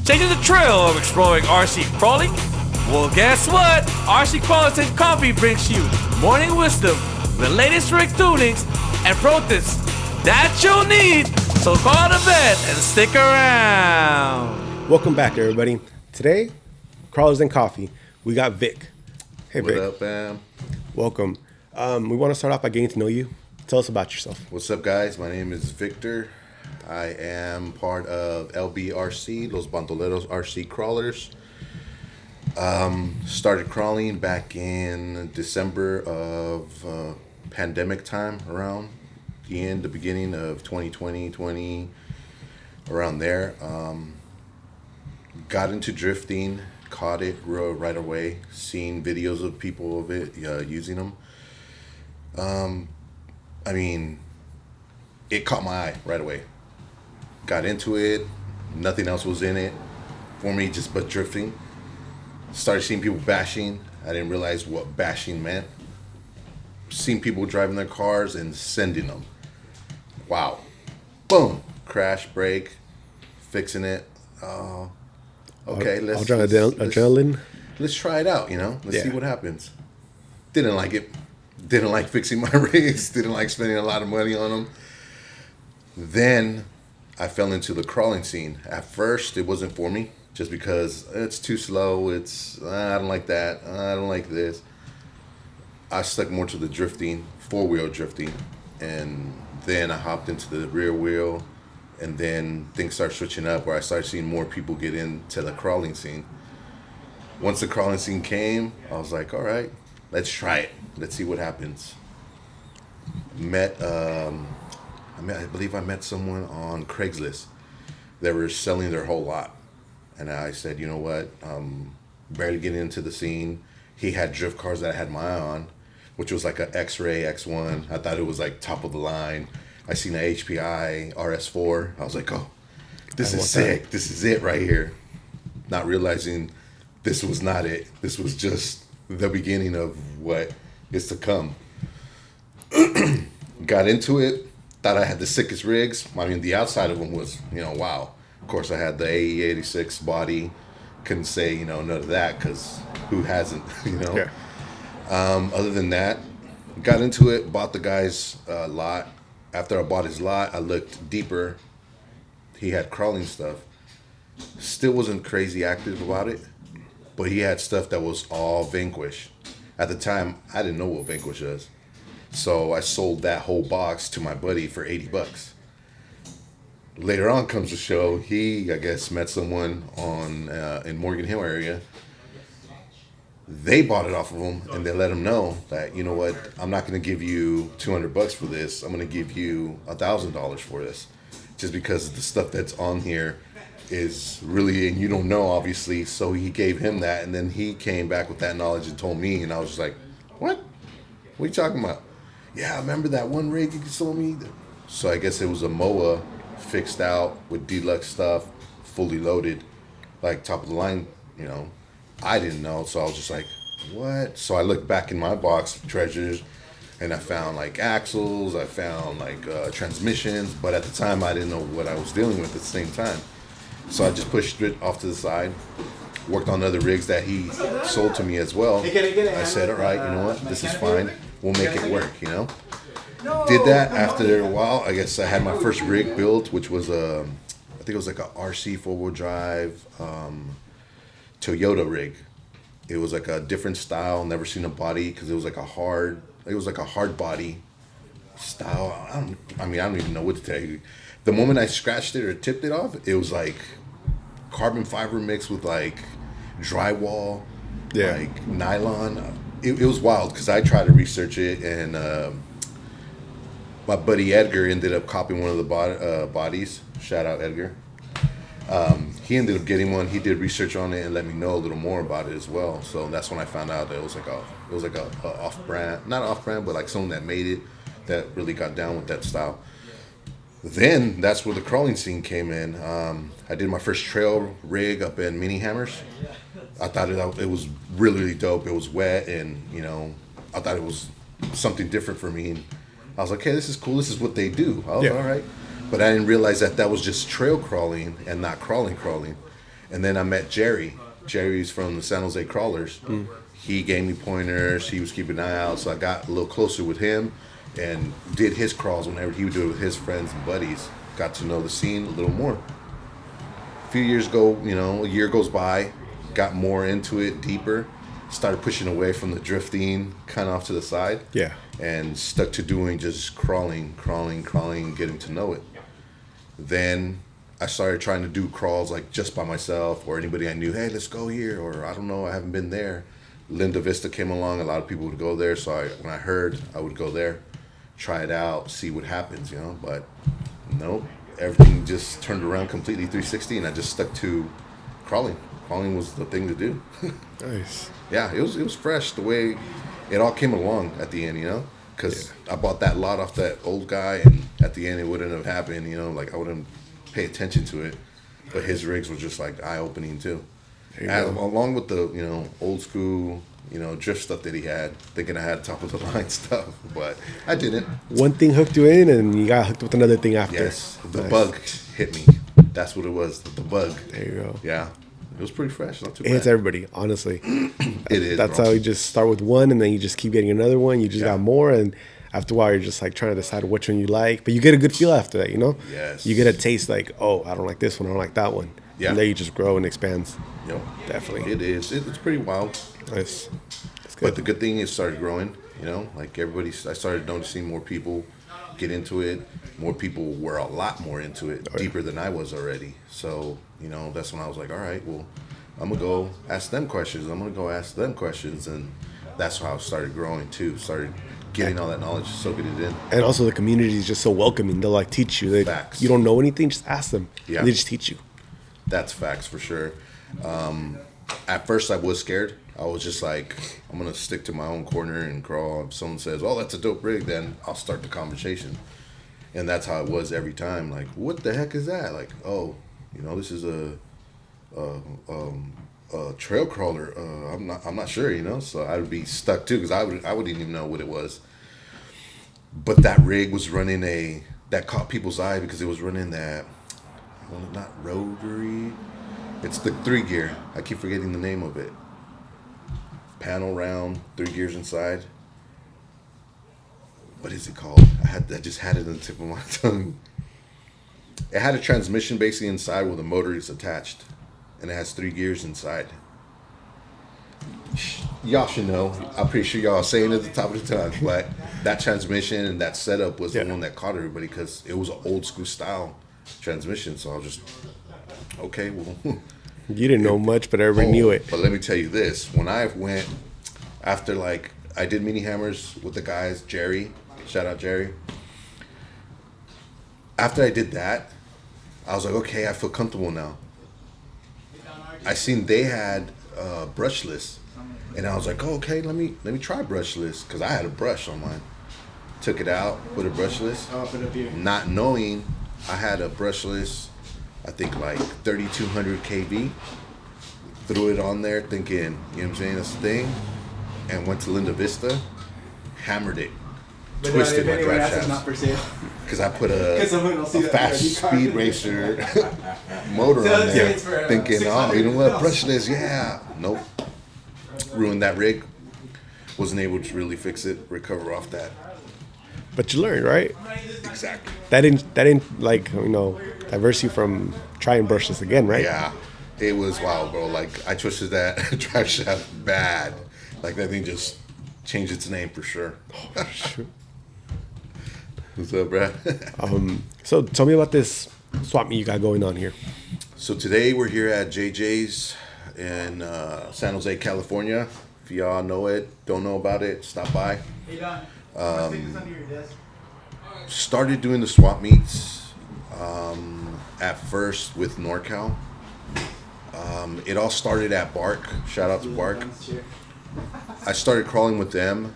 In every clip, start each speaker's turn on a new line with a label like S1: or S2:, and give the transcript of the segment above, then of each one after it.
S1: Changing the trail of exploring RC crawling? Well, guess what? RC Crawlers and Coffee brings you morning wisdom, the latest rig tunings, and pro tips that you'll need. So call out of bed and stick around.
S2: Welcome back, everybody. Today, Crawlers and Coffee, we got Vic. Hey, Vic.
S3: What up, fam?
S2: Welcome. We want to start off by getting to know you. Tell us about yourself.
S3: What's up, guys? My name is Victor. I am part of LBRC, Los Bandoleros RC Crawlers. Started crawling back in December of pandemic time, around the beginning of 2020, around there. Got into drifting, caught it right away, seeing videos of people of it using them. It caught my eye right away. Got into it, nothing else was in it for me, just but drifting. Started seeing people bashing. I didn't realize what bashing meant. Seen people driving their cars and sending them. Wow. Boom. Crash, brake, fixing it. Okay, let's
S2: adrenaline.
S3: Let's try it out, Let's see what happens. Didn't like it. Didn't like fixing my rigs. Didn't like spending a lot of money on them. Then I fell into the crawling scene. At first, it wasn't for me, just because it's too slow. I don't like that. I don't like this. I stuck more to the drifting, four-wheel drifting, and then I hopped into the rear wheel, and then things started switching up where I started seeing more people get into the crawling scene. Once the crawling scene came, I was like, all right, let's try it. Let's see what happens. I believe I met someone on Craigslist. They were selling their whole lot. And I said, you know what? Barely getting into the scene. He had drift cars that I had my eye on, which was like a X-Ray X1. I thought it was like top of the line. I seen an HPI RS4. I was like, oh, this is sick. This is it right here. Not realizing this was not it. This was just the beginning of what is to come. Got into it. Thought I had the sickest rigs. The outside of them was, wow. Of course, I had the AE86 body. Couldn't say, none of that, because who hasn't,
S2: Yeah.
S3: Other than that, got into it, bought the guy's lot. After I bought his lot, I looked deeper. He had crawling stuff. Still wasn't crazy active about it, but he had stuff that was all Vanquish. At the time, I didn't know what Vanquish was. So I sold that whole box to my buddy for $80. Later on comes the show. He, I guess, met someone in Morgan Hill area. They bought it off of him, and they let him know that, you know what, I'm not going to give you $200 for this. I'm going to give you $1,000 for this, just because the stuff that's on here is really, and you don't know, obviously. So he gave him that, and then he came back with that knowledge and told me, and I was just like, what? What are you talking about? Yeah, I remember that one rig you sold me. So I guess it was a MOA fixed out with deluxe stuff, fully loaded, like top of the line, I didn't know, so I was just like, what? So I looked back in my box of treasures, and I found like axles, I found like transmissions, but at the time I didn't know what I was dealing with at the same time. So I just pushed it off to the side, worked on other rigs that he sold to me as well. I said, all right, you know what, this is fine. We'll make it work, Did that. After a while, I guess I had my first rig built, which was I think it was like a RC four-wheel drive Toyota rig. It was like a different style, never seen a body, because it was like a hard body style. I don't even know what to tell you. The moment I scratched it or tipped it off, it was like carbon fiber mixed with like drywall, like nylon. It was wild, because I tried to research it, and my buddy Edgar ended up copying one of the bodies. Shout out Edgar. He ended up getting one. He did research on it and let me know a little more about it as well. So that's when I found out that it was like a off-brand, not off-brand, but like someone that made it, that really got down with that style. Then that's where the crawling scene came in. I did my first trail rig up in Mini Hammers. I thought it was really, really dope. It was wet, and I thought it was something different for me. And I was like, hey, this is cool. This is what they do. I was all right. But I didn't realize that was just trail crawling and not crawling. And then I met Jerry. Jerry's from the San Jose Crawlers. He gave me pointers. He was keeping an eye out. So I got a little closer with him and did his crawls whenever he would do it with his friends and buddies. Got to know the scene a little more. A few years ago, a year goes by, got more into it, deeper. Started pushing away from the drifting, kind of off to the side.
S2: Yeah.
S3: And stuck to doing just crawling, getting to know it. Then I started trying to do crawls like just by myself or anybody I knew. Hey, let's go here, or I don't know, I haven't been there. Linda Vista came along. A lot of people would go there, so when I heard, I would go there, try it out, see what happens, But nope, everything just turned around completely 360, and I just stuck to crawling. Crawling was the thing to do.
S2: Nice.
S3: Yeah, it was fresh the way it all came along at the end, because I bought that lot off that old guy, and at the end it wouldn't have happened, like I wouldn't pay attention to it, but his rigs were just like eye-opening too. Along with the old school drift stuff that he had, thinking I had top of the line stuff, but I didn't.
S2: One thing hooked you in, and you got hooked with another thing after.
S3: Yes, the bug hit me. That's what it was. The bug.
S2: There you go.
S3: Yeah, it was pretty fresh. Not too
S2: It
S3: bad.
S2: hits everybody, honestly.
S3: It is.
S2: That's
S3: bro.
S2: how you just start with one, and then you just keep getting another one. You just got more, and after a while, you're just like trying to decide which one you like. But you get a good feel after that,
S3: Yes.
S2: You get a taste like, oh, I don't like this one, I don't like that one.
S3: Yeah.
S2: And then you just grow and expands.
S3: Yep.
S2: Definitely.
S3: It is. It's pretty wild.
S2: Nice. That's good.
S3: But the good thing is, it started growing. Like everybody, I started noticing more people get into it. More people were a lot more into it, deeper than I was already. So that's when I was like, all right, well, I'm gonna go ask them questions. And that's how I started growing too. Started getting all that knowledge, soaking it in.
S2: And also the community is just so welcoming. They'll like teach you.
S3: Facts.
S2: You don't know anything, just ask them.
S3: Yeah.
S2: And they just teach you.
S3: That's facts for sure. At first, I was scared. I was just like, I'm going to stick to my own corner and crawl. If someone says, oh, that's a dope rig, then I'll start the conversation. And that's how it was every time. Like, what the heck is that? Like, oh, this is a trail crawler. I'm not sure, So I would be stuck too, because I wouldn't even know what it was. But that rig was running that caught people's eye because it was running that, well, not rotary. It's the 3-gear. I keep forgetting the name of it. Panel round, 3 gears inside. What is it called? I just had it on the tip of my tongue. It had a transmission basically inside where the motor is attached, and it has 3 gears inside. Y'all should know. I'm pretty sure y'all are saying it at the top of the tongue, but that transmission and that setup was the one that caught everybody because it was an old school style transmission. So I was just, okay, well.
S2: You didn't know much, but everybody knew it.
S3: But let me tell you this. When I went, after I did mini hammers with the guys, Jerry, shout out Jerry. After I did that, I was like, okay, I feel comfortable now. I seen they had brushless, and I was like, oh, okay, let me try brushless, because I had a brush on mine. Took it out, put a brushless, not knowing I had a brushless, I think like 3200 kV. Threw it on there thinking, you know what I'm saying, that's the thing, and went to Linda Vista, hammered it, twisted my drive shafts. Because I put a fast speed racer motor on there, thinking, oh, you know what, brushless, yeah. Nope. Ruined that rig. Wasn't able to really fix it, recover off that.
S2: But you learned, right?
S3: Exactly.
S2: That didn't like, diverse you from trying brushless again, right?
S3: Yeah. It was wild, bro. Like, I twisted that drive shaft bad. Like, that thing just changed its name for sure.
S2: Oh, shoot.
S3: What's up, Brad?
S2: So tell me about this swap meet you got going on here.
S3: So today we're here at JJ's in San Jose, California. If y'all know it, don't know about it, stop by. Started doing the swap meets at first with NorCal. It all started at Bark. Shout out to Bark. I started crawling with them.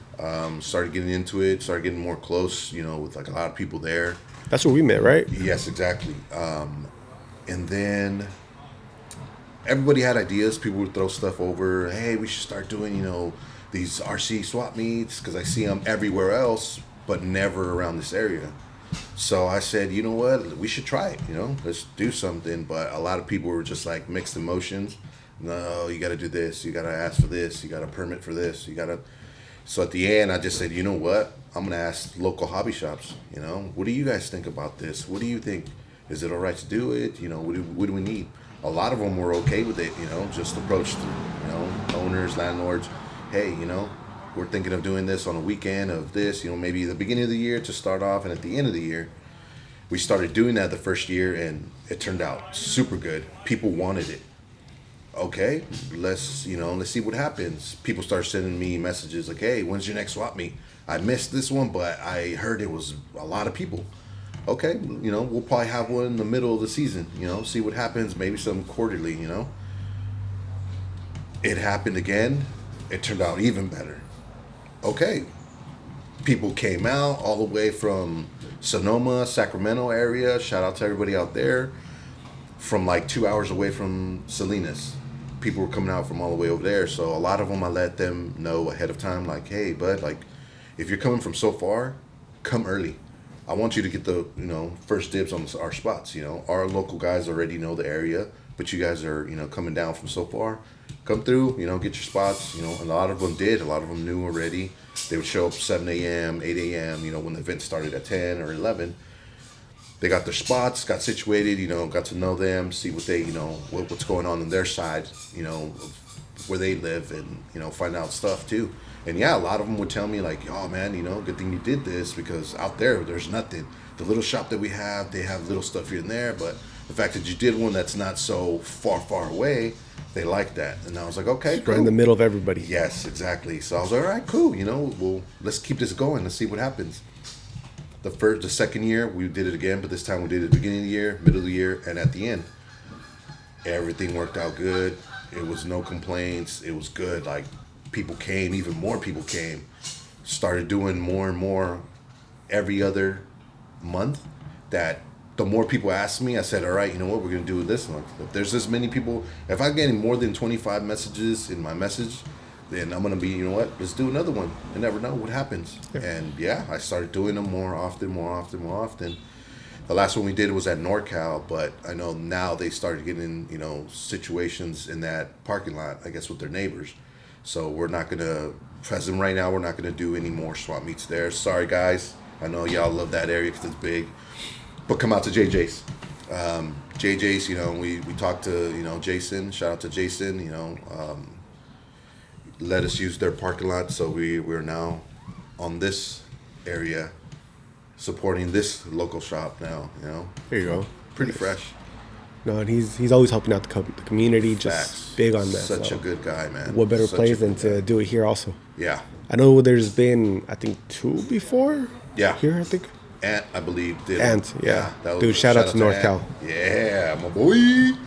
S3: Started getting into it. Started getting more close. With like a lot of people there.
S2: That's where we met, right?
S3: Yes, exactly. And then everybody had ideas. People would throw stuff over. Hey, we should start doing these RC swap meets because I see them everywhere else, but never around this area. So I said, you know what, we should try it, let's do something. But a lot of people were just like mixed emotions. No, you got to do this. You got to ask for this. You got to permit for this. You got to. So at the end, I just said, you know what? I'm going to ask local hobby shops, what do you guys think about this? What do you think? Is it all right to do it? What do we need? A lot of them were okay with it, just approached, owners, landlords. Hey, we're thinking of doing this on a weekend of this, maybe the beginning of the year to start off, and at the end of the year. We started doing that the first year, and it turned out super good. People wanted it. Okay, let's see what happens. People start sending me messages like, hey, when's your next swap meet? I missed this one, but I heard it was a lot of people. Okay, we'll probably have one in the middle of the season, see what happens, maybe some quarterly, It happened again. It turned out even better. Okay, people came out all the way from Sonoma, Sacramento area. Shout out to everybody out there. From like 2 hours away from Salinas. People were coming out from all the way over there. So a lot of them, I let them know ahead of time, like, hey, bud, like, if you're coming from so far, come early. I want you to get the, first dibs on our spots. Our local guys already know the area, but you guys are, coming down from so far. Come through, get your spots. And a lot of them did. A lot of them knew already. They would show up 7 a.m., 8 a.m., when the event started at 10 or 11. They got their spots, got situated, got to know them, see what they, what's going on their side, where they live, and, find out stuff too. And yeah, a lot of them would tell me like, oh man, good thing you did this, because out there's nothing. The little shop that we have, they have little stuff here and there, but the fact that you did one that's not so far away, they like that. And I was like, okay, cool.
S2: Right in the middle of everybody.
S3: Yes, exactly. So I was like, all right, cool. Well, let's keep this going. Let's see what happens. The second year, we did it again, but this time we did it at the beginning of the year, middle of the year, and at the end. Everything worked out good. It was no complaints. It was good. Like, people came, even more people came. Started doing more and more every other month. That the more people asked me, I said, all right, you know what, we're going to do this month. If there's this many people, if I'm getting more than 25 messages in my message, then I'm going to be, you know what, let's do another one. I never know what happens. Yeah. And yeah, I started doing them more often. The last one we did was at NorCal, but I know now they started getting, situations in that parking lot, I guess, with their neighbors. So we're not going to, present right now, we're not going to do any more swap meets there. Sorry, guys. I know y'all love that area because it's big. But come out to JJ's. JJ's, we talked to, Jason. Shout out to Jason, let us use their parking lot, so we're now on this area supporting this local shop now.
S2: There you go.
S3: Pretty fresh.
S2: No, and he's always helping out the community. Just
S3: Facts.
S2: Big on that.
S3: Such a good guy, man.
S2: What better place than to do it here also?
S3: Yeah.
S2: I know there's been, I think, 2 before.
S3: Yeah.
S2: Here, I think.
S3: Ant, I believe, did.
S2: Ant, yeah.
S3: Dude,
S2: shout out to NorCal.
S3: Yeah, my boy.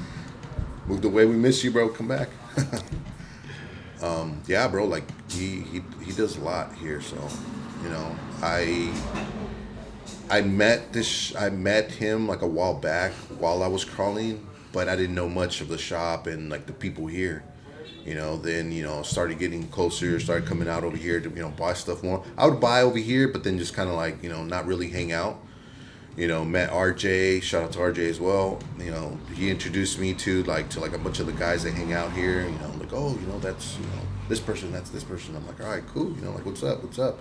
S3: Moved away. We miss you, bro. Come back. Yeah, bro, like he does a lot here. So, I met him like a while back while I was crawling, but I didn't know much of the shop and like the people here. Then started getting closer, started coming out over here to buy stuff more. I would buy over here, but then just kind of like not really hang out. Met RJ. Shout out to RJ as well. He introduced me to a bunch of the guys that hang out here. Like, oh, that's this person, that's this person. I'm like, all right, cool. Like, what's up?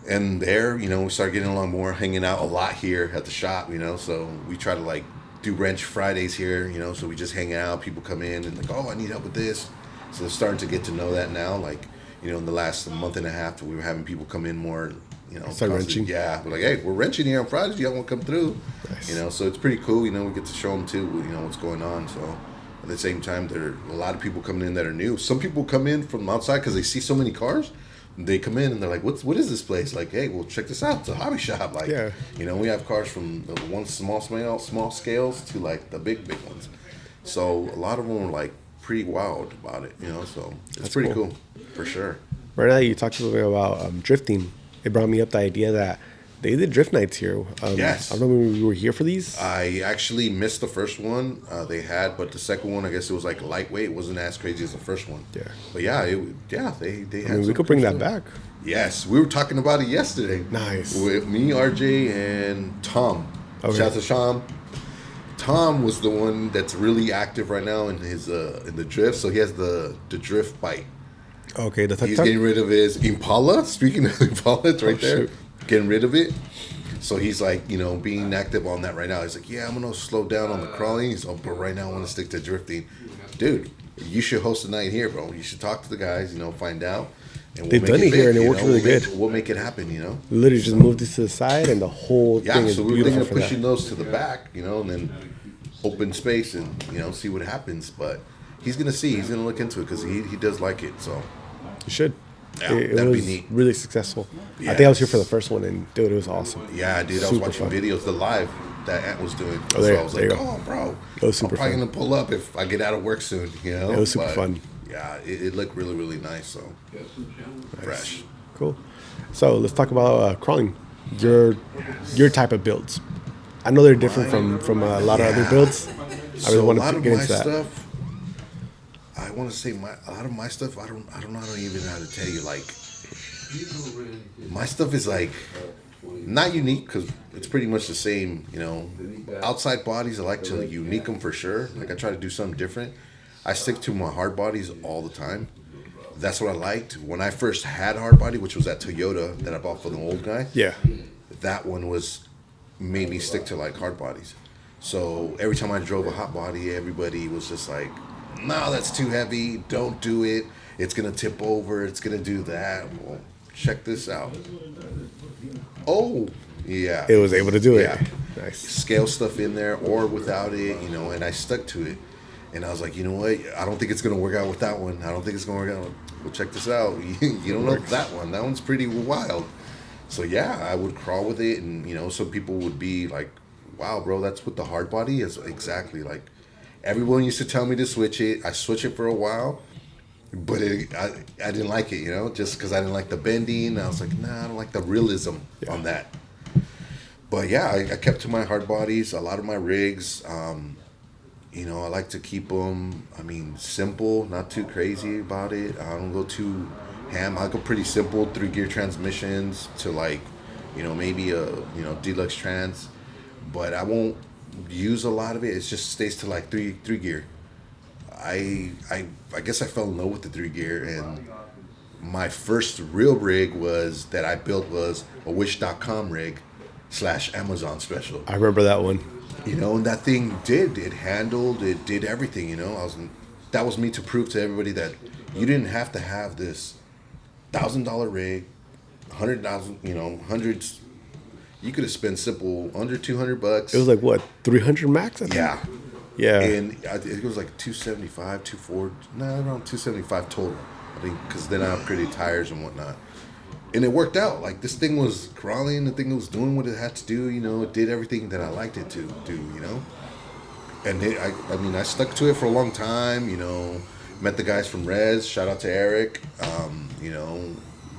S3: And there, we started getting along more, hanging out a lot here at the shop. So we try to like do wrench Fridays here. So we just hang out. People come in and like, oh, I need help with this. So they're starting to get to know that now. Like, in the last month and a half, we were having people come in more.
S2: Start wrenching.
S3: Yeah, we're like, hey, we're wrenching here on Fridays. Y'all want to come through? Nice. So it's pretty cool. We get to show them too. What's going on. So at the same time, there are a lot of people coming in that are new. Some people come in from outside because they see so many cars. They come in and they're like, what is this place? Like, hey, well, check this out. It's a hobby shop. Like,
S2: yeah.
S3: We have cars from the one small scales to like the big ones. So a lot of them are like pretty wild about it. So it's That's pretty cool for sure.
S2: Right now, you talked a little bit about drifting. It brought me up the idea that They did drift nights here.
S3: Yes.
S2: I remember we were here for these.
S3: I actually missed the first one they had, but the second one, I guess it was like lightweight. It wasn't as crazy as the first one.
S2: Yeah.
S3: But yeah, they had.
S2: I mean, we could bring that back.
S3: Yes, we were talking about it yesterday.
S2: Nice.
S3: With me, RJ, and Tom.
S2: Okay.
S3: Shout out to Sham. Tom was the one that's really active right now in his in the drift. So he has the drift bike.
S2: Okay, the
S3: He's getting rid of his Impala. Speaking of Impala, it's right there.
S2: Shoot.
S3: Getting rid of it. So he's like, being active on that right now. He's like, yeah, I'm going to slow down on the crawling. He's like, but right now I want to stick to drifting. Dude, you should host a night here, bro. You should talk to the guys, find out. And
S2: They've done it here, and it works really good.
S3: We'll make it happen,
S2: Literally just move this to the side, and the whole thing is
S3: so we're
S2: beautiful
S3: thinking of
S2: for
S3: pushing
S2: that.
S3: those to the back, and then open space and, see what happens. But he's going to see. He's going to look into it because he does like it, so.
S2: You should.
S3: Yeah,
S2: it
S3: that'd be
S2: was
S3: neat.
S2: really successful.
S3: Yes.
S2: I think I was here for the first one, and dude, it was awesome.
S3: Yeah, dude, I was
S2: Super
S3: watching
S2: fun.
S3: videos, the live that Ant was doing.
S2: Oh, there-
S3: so I was
S2: there
S3: like,
S2: you go.
S3: oh, bro,
S2: It was super
S3: I'm probably
S2: fun.
S3: going to pull up if I get out of work soon,
S2: It was super
S3: But,
S2: fun.
S3: Yeah, it looked really, really nice, so fresh.
S2: Cool. So let's talk about crawling. Your type of builds. I know they're different from a lot of other builds. I
S3: So
S2: really
S3: a
S2: want
S3: lot
S2: to
S3: of
S2: get
S3: my
S2: into that.
S3: stuff, I want to say a lot of my stuff, I don't know even how to tell you, like, my stuff is like not unique because it's pretty much the same, outside bodies I like to unique them for sure. Like I try to do something different. I stick to my hard bodies all the time. That's what I liked when I first had hard body, which was that Toyota that I bought for the old guy.
S2: Yeah.
S3: That one made me stick to like hard bodies. So every time I drove a hot body, everybody was just like, no, that's too heavy, don't do it, it's gonna tip over, it's gonna do that. Well, check this out. Oh, yeah.
S2: It was able to do it.
S3: Yeah.
S2: Nice.
S3: Scale stuff in there or without it, and I stuck to it. And I was like, you know what? I don't think it's going to work out with that one. I don't think it's going to work out. Well, check this out. You don't know that one. That one's pretty wild. So, yeah, I would crawl with it. And, some people would be like, wow, bro, that's what the hard body is. Exactly. Like, everyone used to tell me to switch it. I switched it for a while. But I didn't like it, just because I didn't like the bending. I was like, nah, I don't like the realism on that. But, yeah, I kept to my hard bodies. A lot of my rigs, I like to keep them, simple, not too crazy about it. I don't go too ham. I go pretty simple, 3-gear transmissions to like, maybe a, deluxe trans. But I won't use a lot of it. It just stays to like three gear. I guess I fell in love with the 3-gear, and my first real rig that I built was a Wish.com rig / Amazon special.
S2: I remember that one.
S3: And that thing it did everything, that was me to prove to everybody that you didn't have to have this $1,000 rig, 100,000, hundreds. You could have spent simple under $200.
S2: It was like what, 300 max? I think?
S3: Yeah.
S2: Yeah.
S3: And it was like 275, 240, around 275 total. I think because then I upgraded tires and whatnot. And it worked out. Like, this thing was crawling. The thing was doing what it had to do. It did everything that I liked it to do, And I stuck to it for a long time, Met the guys from Rez. Shout out to Eric.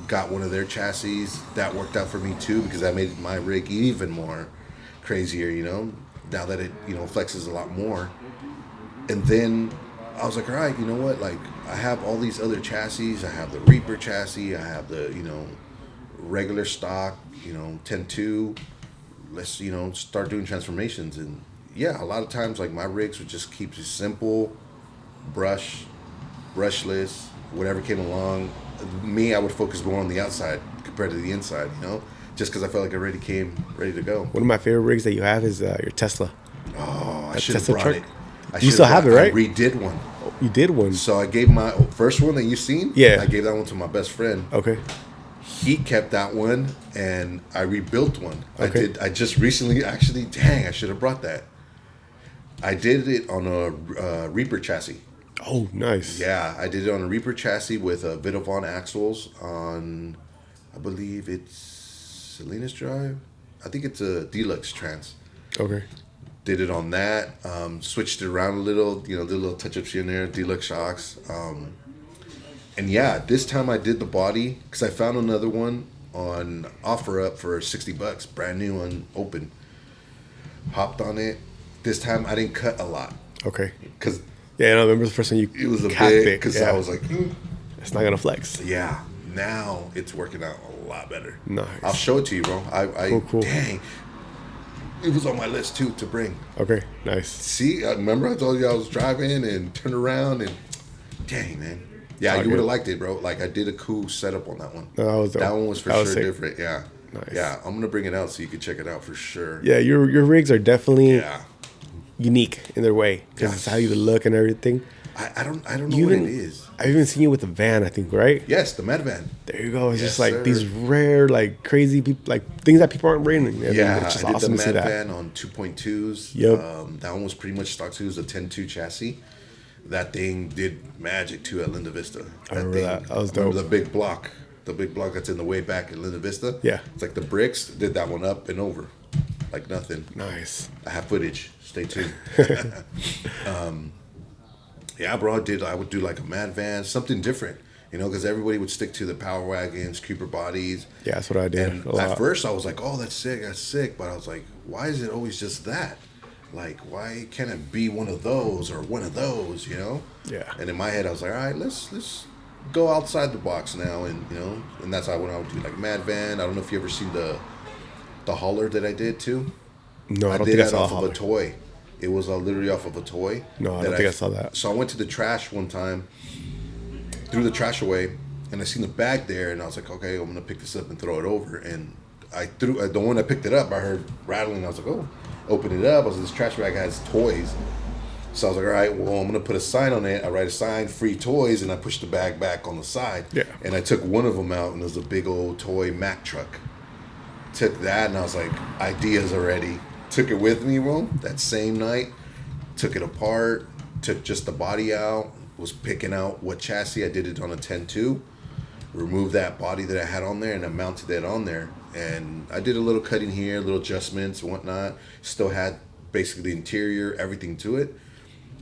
S3: Got one of their chassis. That worked out for me, too, because that made my rig even more crazier, Now that it, flexes a lot more. And then I was like, all right, you know what? Like, I have all these other chassis. I have the Reaper chassis. I have the, regular stock, 10.2. Let's, start doing transformations. And yeah, a lot of times, like, my rigs would just keep it simple, brushless, whatever came along. Me, I would focus more on the outside compared to the inside, just because I felt like I already came ready to go.
S2: One of my favorite rigs that you have is your Tesla.
S3: Oh, I
S2: That
S3: should have
S2: Tesla
S3: brought
S2: truck?
S3: it.
S2: You still have it, right?
S3: I redid one.
S2: You did one.
S3: So I gave my first one that you seen.
S2: Yeah.
S3: I gave that one to my best friend.
S2: Okay.
S3: He kept that one, and I rebuilt one.
S2: Okay.
S3: I just recently, actually, dang, I should have brought that. I did it on a Reaper chassis.
S2: Oh, nice.
S3: Yeah, I did it on a Reaper chassis with a Vitavon axles on, I believe it's Salinas Drive. I think it's a deluxe trans.
S2: Okay.
S3: Did it on that. Switched it around a little, did a little touch-ups here and there, deluxe shocks. And yeah, this time I did the body because I found another one on OfferUp for $60, brand new and open. Hopped on it. This time I didn't cut a lot.
S2: Okay.
S3: Cause
S2: Yeah, I remember the first time you
S3: it was a
S2: capped
S3: bit,
S2: it.
S3: because
S2: Yeah.
S3: I was like,
S2: It's not gonna flex.
S3: yeah. Now it's working out a lot better.
S2: Nice.
S3: I'll show it to you, bro.
S2: Cool.
S3: Dang. It was on my list too to bring.
S2: Okay, nice.
S3: See, I remember I told you I was driving and turned around and dang, man. Yeah,
S2: All
S3: you
S2: good.
S3: would have liked it, bro. Like I did a cool setup on that one.
S2: No, that was dope.
S3: That one was for
S2: That was
S3: sure
S2: sick.
S3: different. Yeah.
S2: Nice.
S3: Yeah, I'm gonna bring it out so you can check it out for sure.
S2: Yeah, your rigs are definitely
S3: Yeah.
S2: unique in their way because it's how you look and everything.
S3: I don't know
S2: You
S3: what
S2: even-
S3: it is.
S2: I've even seen you with a van, I think, right?
S3: Yes, the Mad Van.
S2: There you go. It's
S3: Yes,
S2: just like
S3: sir.
S2: these rare, like crazy people, like things that people aren't bringing. I mean,
S3: Yeah,
S2: it's just
S3: I did
S2: awesome
S3: the
S2: to see
S3: Mad
S2: that.
S3: Van on 2.2s.
S2: Yep.
S3: That one was pretty much stock 2. It was a 10.2 chassis. That thing did magic too at Linda Vista.
S2: I remember that. That was
S3: I remember
S2: dope.
S3: the big block. The big block that's in the way back at Linda Vista.
S2: Yeah.
S3: It's like the bricks. Did that one up and over. Like nothing.
S2: Nice.
S3: I have footage. Stay tuned. Yeah, bro, I would do like a Mad Van, something different, you know, because everybody would stick to the Power Wagons, Creeper Bodies.
S2: Yeah, that's what I did.
S3: And
S2: a lot.
S3: at first I was like, oh, that's sick. But I was like, why is it always just that? Like, why can't it be one of those or one of those, you know?
S2: Yeah.
S3: And in my head, I was like, all right, let's go outside the box now. And, you know, and that's how I would do like Mad Van. I don't know if you ever seen the hauler that I did too.
S2: No, I don't
S3: did
S2: think I
S3: that
S2: saw
S3: off of
S2: Holler.
S3: a toy. It was literally off of a toy.
S2: No, I
S3: that
S2: don't think I saw that.
S3: So I went to the trash one time, threw the trash away, and I seen the bag there, and I was like, okay, I'm gonna pick this up and throw it over. And I threw the one I picked it up. I heard rattling. I was like, oh, open it up. I was like, this trash bag has toys. So I was like, all right, well, I'm gonna put a sign on it. I write a sign, free toys, and I pushed the bag back on the side.
S2: Yeah.
S3: And I took one of them out, and it was a big old toy Mack truck. Took that, and I was like, ideas already. Took it with me, bro. That same night, took it apart, took just the body out, was picking out what chassis. I did it on a 10.2, removed that body that I had on there, and I mounted that on there. And I did a little cutting here, little adjustments and whatnot. Still had basically the interior, everything to it.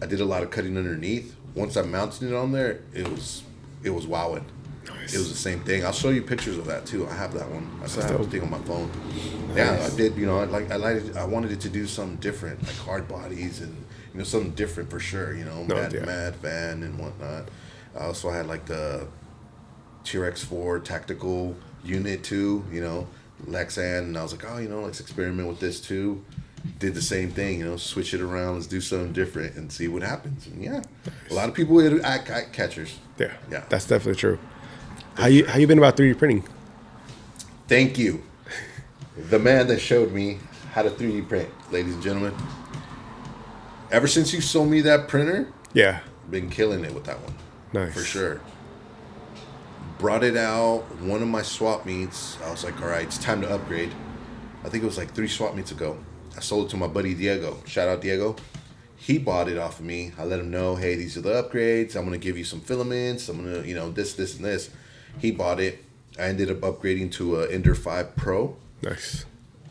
S3: I did a lot of cutting underneath. Once I mounted it on there, it was wowing.
S2: Nice.
S3: It was the same thing. I'll show you pictures of that too. I have that one. I still have the
S2: dope.
S3: thing on my phone.
S2: Nice.
S3: Yeah, I did. You know, I wanted it to do something different, like hard bodies and something different for sure. You know,
S2: No,
S3: Mad,
S2: yeah.
S3: Mad Van and whatnot. I also had like the TRX4 tactical unit too. You know, Lexan, and I was like, oh, let's experiment with this too. Did the same thing. Switch it around. Let's do something different and see what happens. And yeah, a lot of people are eye catchers.
S2: Yeah.
S3: Yeah.
S2: That's definitely true. How you been about 3D printing?
S3: Thank you. The man that showed me how to 3D print, ladies and gentlemen. Ever since you sold me that printer,
S2: Yeah.
S3: been killing it with that one.
S2: Nice.
S3: For sure. Brought it out, one of my swap meets. I was like, all right, it's time to upgrade. I think it was like 3 swap meets ago. I sold it to my buddy Diego. Shout out Diego. He bought it off of me. I let him know, hey, these are the upgrades. I'm going to give you some filaments. I'm going to, this, and this. He bought it. I ended up upgrading to a Ender 5 Pro.
S2: Nice.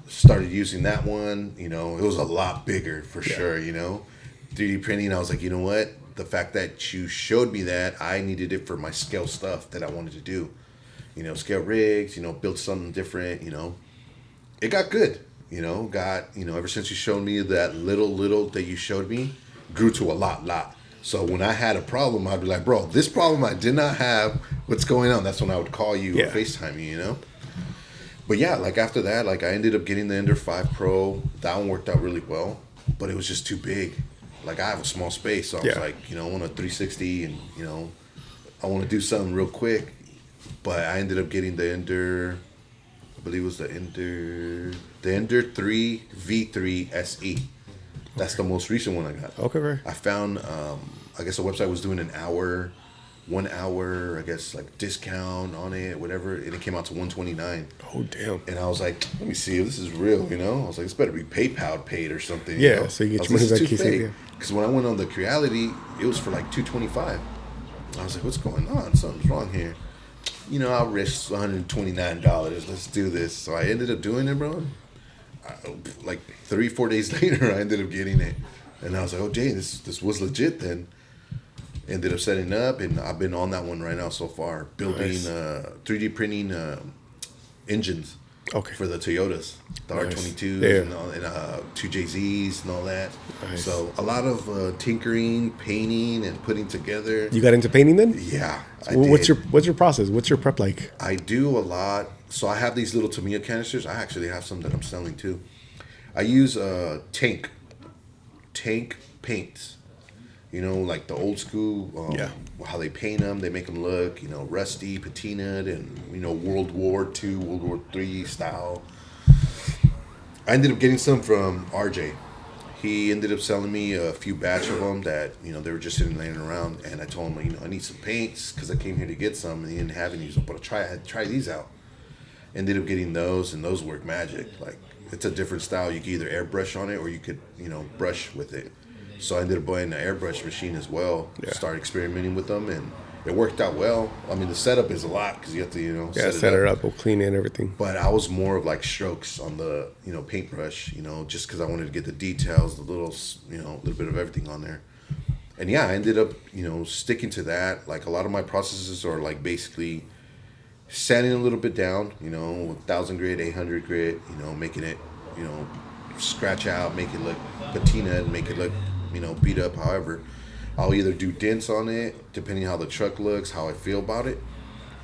S3: Started using that one. It was a lot bigger for sure, 3D printing, I was like, you know what? The fact that you showed me that, I needed it for my scale stuff that I wanted to do. Scale rigs, build something different, It got good, ever since you showed me that little that you showed me, grew to a lot. So when I had a problem, I'd be like, bro, this problem I did not have. What's going on? That's when I would call you or FaceTime you, But yeah, like after that, like I ended up getting the Ender 5 Pro. That one worked out really well, but it was just too big. Like I have a small space, so I was like, I want a 360 and, I want to do something real quick. But I ended up getting the Ender, I believe it was the Ender 3 V3 SE. That's the most recent one I got.
S2: Okay, right.
S3: I found, I guess the website was doing 1 hour, I guess, like discount on it, whatever, and it came out to $129.
S2: Oh, damn.
S3: And I was like, let me see if this is real, I was like, this better be PayPal paid or something.
S2: Yeah, so you get your money back.
S3: Because when I went on the Creality, it was for like $225. I was like, what's going on? Something's wrong here. I'll risk $129. Let's do this. So I ended up doing it, bro. Like 3-4 days later, I ended up getting it. And I was like, oh, Jay, this was legit then. Ended up setting up, and I've been on that one right now so far. Building,
S2: Nice.
S3: 3D printing engines.
S2: Okay.
S3: For the Toyotas, the
S2: Nice.
S3: R22s
S2: Yeah.
S3: and 2JZs and all that.
S2: Nice.
S3: So a lot of tinkering, painting, and putting together.
S2: You got into painting then?
S3: Yeah, I
S2: What's
S3: did.
S2: your process? What's your prep like?
S3: I do a lot. So I have these little Tamiya canisters. I actually have some that I'm selling too. I use tank paints. You know, like the old school, how they paint them. They make them look, rusty, patinaed, and, World War II, World War III style. I ended up getting some from RJ. He ended up selling me a few batch of them that, they were just sitting laying around. And I told him, I need some paints because I came here to get some. And he didn't have any. So, but I had to try these out. Ended up getting those, and those work magic. Like, it's a different style. You could either airbrush on it or you could, brush with it. So I ended up buying an airbrush machine as well.
S2: Yeah.
S3: Start experimenting with them, and it worked out well. I mean, the setup is a lot because you have to,
S2: set it up, we'll clean it and everything.
S3: But I was more of like strokes on the, paintbrush, just because I wanted to get the details, the little, little bit of everything on there. And yeah, I ended up, sticking to that. Like a lot of my processes are like basically sanding a little bit down, 1,000 grit, 800 grit, making it, scratch out, make it look patina, and make it look, beat up. However, I'll either do dents on it, depending how the truck looks, how I feel about it,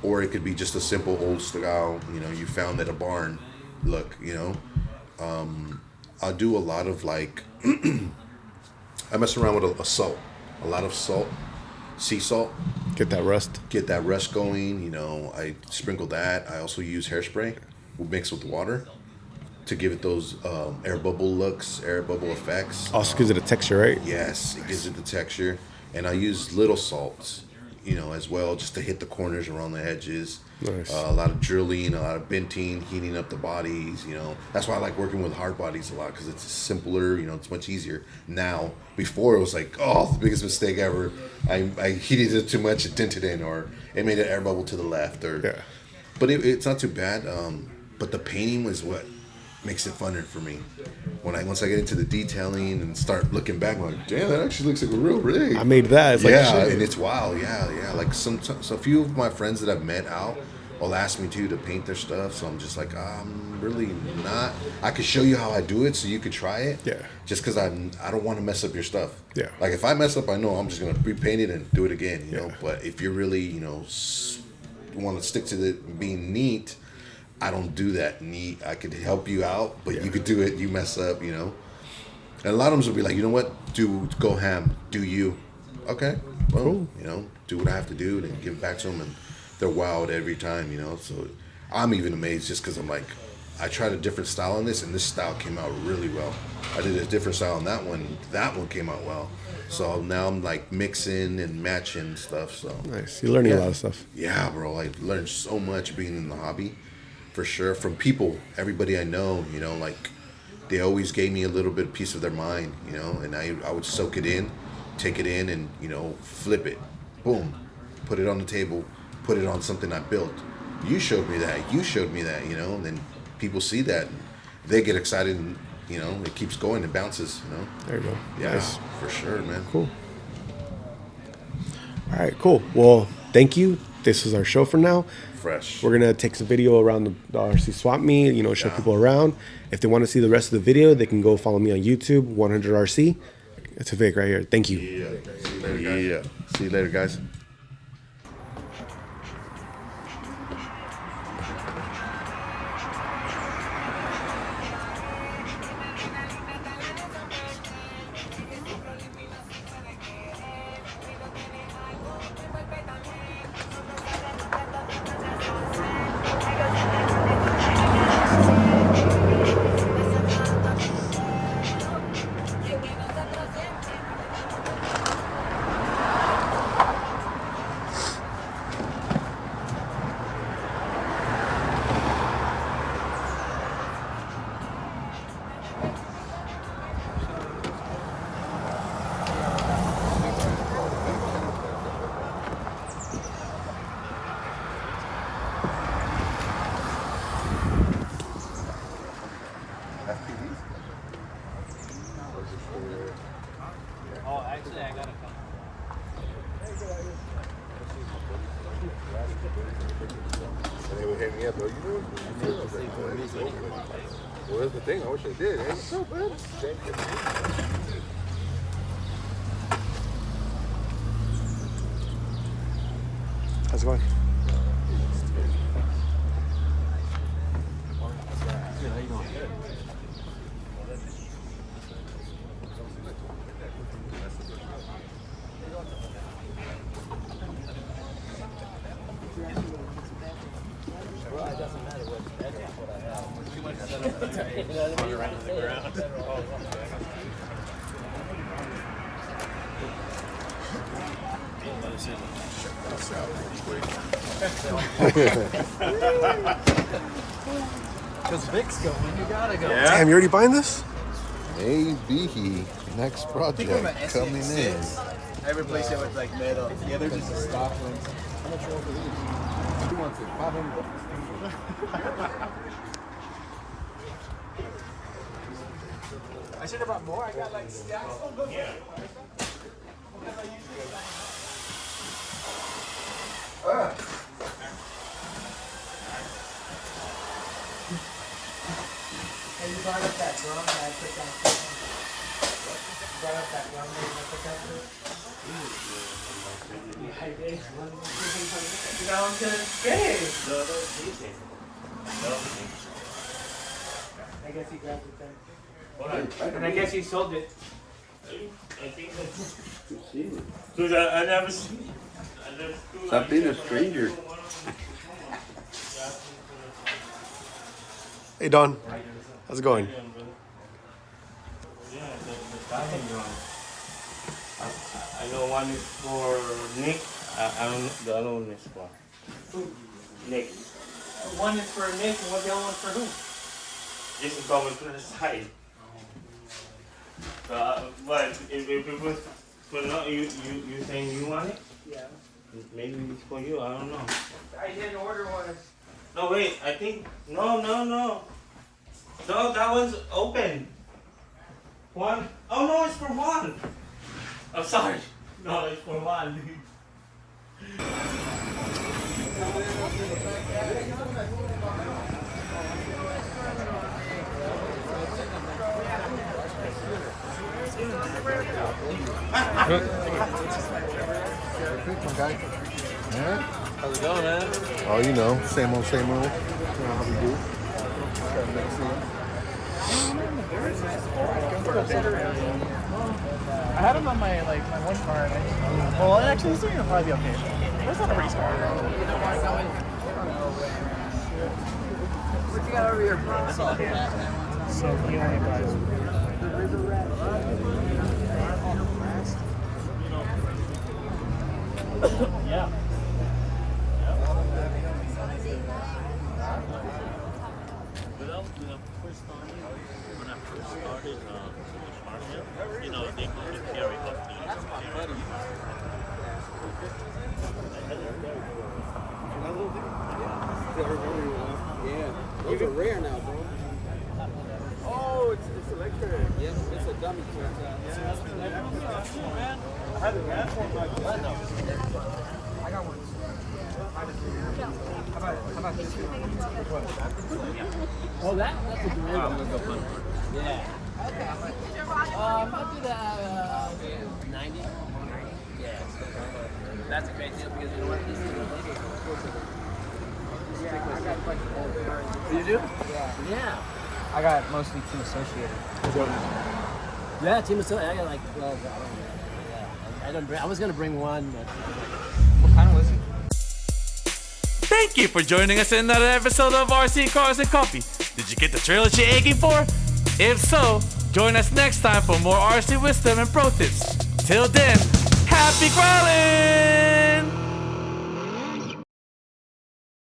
S3: or it could be just a simple old style, you found at a barn look, I'll do a lot of like, I mess around with a salt, a lot of salt, sea salt.
S2: Get that rust
S3: going, I sprinkle that. I also use hairspray mixed with water to give it those air bubble looks, air bubble effects.
S2: also gives it a texture, right?
S3: Yes, it gives it the texture. And I use little salts, as well, just to hit the corners around the edges.
S2: Nice.
S3: A lot of drilling, a lot of benting, heating up the bodies, That's why I like working with hard bodies a lot, because it's simpler, it's much easier. Now, before it was like, the biggest mistake ever. I heated it too much, it dented in, or it made an air bubble to the left. But it's not too bad. But the painting was what makes it funner for me. Once I get into the detailing and start looking back, I'm like, damn, that actually looks like a real rig.
S2: I made that. It's
S3: and it's wild. Yeah. Like so a few of my friends that I've met out will ask me to paint their stuff. So I'm just like, I'm really not. I could show you how I do it so you could try it.
S2: Yeah.
S3: Just because I don't want to mess up your stuff.
S2: Yeah.
S3: Like if I mess up, I know I'm just gonna repaint it and do it again. You know. But if you're really want to stick to being neat, I don't do that neat. I could help you out, but you could do it. You mess up, And a lot of them will be like, you know what? Go ham. Do you? Okay. Well,
S2: cool.
S3: Do what I have to do and give it back to them, and they're wild every time, So I'm even amazed just because I'm like, I tried a different style on this, and this style came out really well. I did a different style on that one. That one came out well. So now I'm like mixing and matching stuff. So
S2: nice. You're learning a lot of stuff.
S3: Yeah, bro. I learned so much being in the hobby. For sure, from people, everybody I know, like they always gave me a little bit piece of their mind, and I would soak it in, take it in, and flip it, boom, put it on the table, put it on something I built. You showed me that, and then people see that, and they get excited, and it keeps going, it bounces,
S2: There you go.
S3: Yeah,
S2: Nice.
S3: for sure, man.
S2: Cool. All right, cool. Well, thank you. This is our show for now.
S3: Fresh.
S2: We're gonna take some video around the RC swap meet, show people around. If they want to see the rest of the video, they can go follow me on YouTube, 100RC. It's a Vic right here. Thank you.
S3: Yeah. See you later, guys. Yeah. See you later, guys.
S4: Oh, actually, I got a couple. And they would hit me up, bro. You know? Well, that's the thing. I wish I did. Hey, what's up, man?
S2: How's it going?
S5: Good, how you doing? Well, it doesn't matter what's better, that's what I have. Too much setup. Right to the ground. Because Vic's going, you gotta go.
S4: Yeah.
S2: Damn, you already buying this?
S3: Maybe next project coming in.
S5: I replaced it with like metal. The other just a stock ones. How much are over these? Who wants it? $500. I should have brought more. I got like stacks. Yeah.
S6: Hey, you brought up that drum and I put that. You brought up that drum and I put that through. Yeah, I did. You know, I'm gonna say. I guess he grabbed it then. And I guess he sold it.
S7: Because I never seen.
S4: Stop being a stranger.
S2: Hey, Don. How's it going?
S7: Yeah, the timing wrong. I know one is for Nick. I don't know the other one is for Nick.
S6: One is for Nick and what the other one's for who?
S7: Just to come to the side. But if it was for no, you saying you want it?
S6: Yeah.
S7: Maybe it's for you. I don't know.
S6: I didn't order one.
S7: No, wait. I think no. No, that one's open. One. Oh no, it's for one. I'm sorry. No, it's for one.
S5: How's it going, man?
S3: Oh, you know, same old, same old.
S8: I had him on my my one car. And well, actually, this thing will probably be okay. That's not a race car.
S6: What you got over here, bro?
S8: So he only buys. Yeah.
S5: Those are rare now, bro. Oh, it's electric. Yes, it's a dummy kit.
S8: I had a gas one, but
S6: I got one. How about this one?
S5: Oh, that's a good one.
S6: I'm gonna go fun.
S5: Yeah. I'll do the 90. Yeah. That's a great deal because you know what? This is
S8: you do?
S5: Yeah.
S6: I got mostly Team Associated.
S5: Yeah, Team Associated. I got like 12. I was gonna bring one, but
S6: What kind was it?
S1: Thank you for joining us in another episode of RC Cars and Coffee. Did you get the trailers you're aching for? If so, join us next time for more RC wisdom and pro tips. Till then, happy crawling!